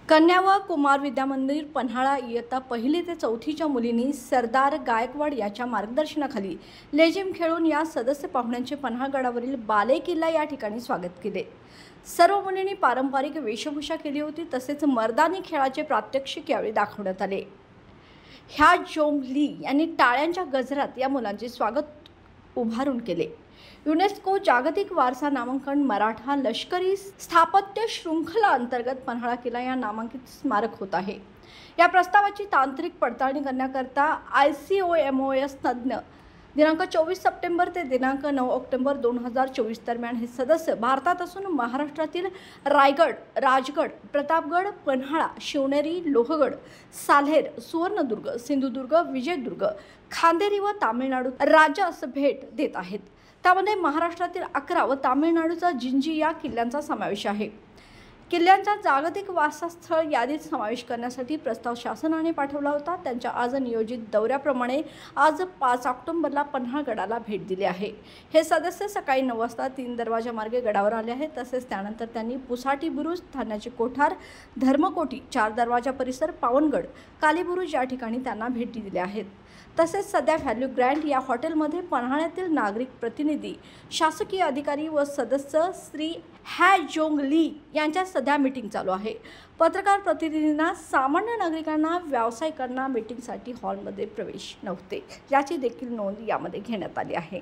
कन्या व कुमार विद्या मंदिर पन्हाळा इयत्ता 1ली ते 4थीच्या मुलींनी सरदार गायकवाड याच्या मार्गदर्शनाखाली लेझिम खेळून या सदस्य पाहुण्यांचे पन्हाळगडावरील बाले किल्ला या ठिकाणी स्वागत केले। सर्व मुलींनी पारंपरिक वेशभूषा केली होती, तसेच मर्दानी खेळाचे प्रात्यक्षिक यावेळी दाखवण्यात आले। ह्या जोंग ली यांनी टाळ्यांच्या गजरात या मुलांचे स्वागत उभारून केले। युनेस्को जागतिक वारसा नामांकन मराठा लष्करी स्थापत्य शृंखला अंतर्गत पन्हाळा किल्ला या नामांकित स्मारक होत आहे। या प्रस्तावाची तांत्रिक पडताळणी करण्याकरता ICOMOS तज्ञ दिनांक 24 सप्टेंबर ते दिनांक 9 ऑक्टोबर 2024 दरम्यान हे सदस्य भारतात असून महाराष्ट्रातील रायगड, राजगड, प्रतापगड, पन्हाळा, शिवनेरी, लोहगड, साल्हेर, सुवर्णदुर्ग, सिंधुदुर्ग, विजयदुर्ग, खांदेरी व तामिळनाडू राज्यास भेट देत आहेत। त्यामध्ये महाराष्ट्रातील 11 व तामिळनाडूचा जिंजी या किल्ल्यांचा समावेश आहे। किल्ल्यांचा जागतिक वारसा स्थळ यादीत समावेश करण्यासाठी प्रस्ताव शासनाने पाठवला होता। त्यांच्या आज नियोजित दौऱ्याप्रमाणे आज 5 ऑक्टोबरला पन्हाळगडाला भेट दिली आहे। हे सदस्य सकाळी 9 वाजता 3 दरवाजा मार्गे गडावर आले आहेत। तसेच त्यानंतर त्यांनी पुसाटी बुरुज, धान्याचे कोठार, धर्मकोटी, 4 दरवाजा परिसर, पावनगड, कालीबुरुज या ठिकाणी त्यांना भेटी दिल्या आहेत। तसेच सध्या व्हॅल्यू ग्रँड या हॉटेलमध्ये पन्हाळ्यातील नागरिक प्रतिनिधी, शासकीय अधिकारी व सदस्य श्री हॅ जोंग ली यांच्या सध्या मीटिंग चालू आहे। पत्रकार प्रतिनिधींना, सामान्य नागरिकांना, व्यावसायिकांना मीटिंगसाठी हॉलमध्ये प्रवेश नव्हते, याची देखील नोंद यामध्ये घेण्यात आली आहे।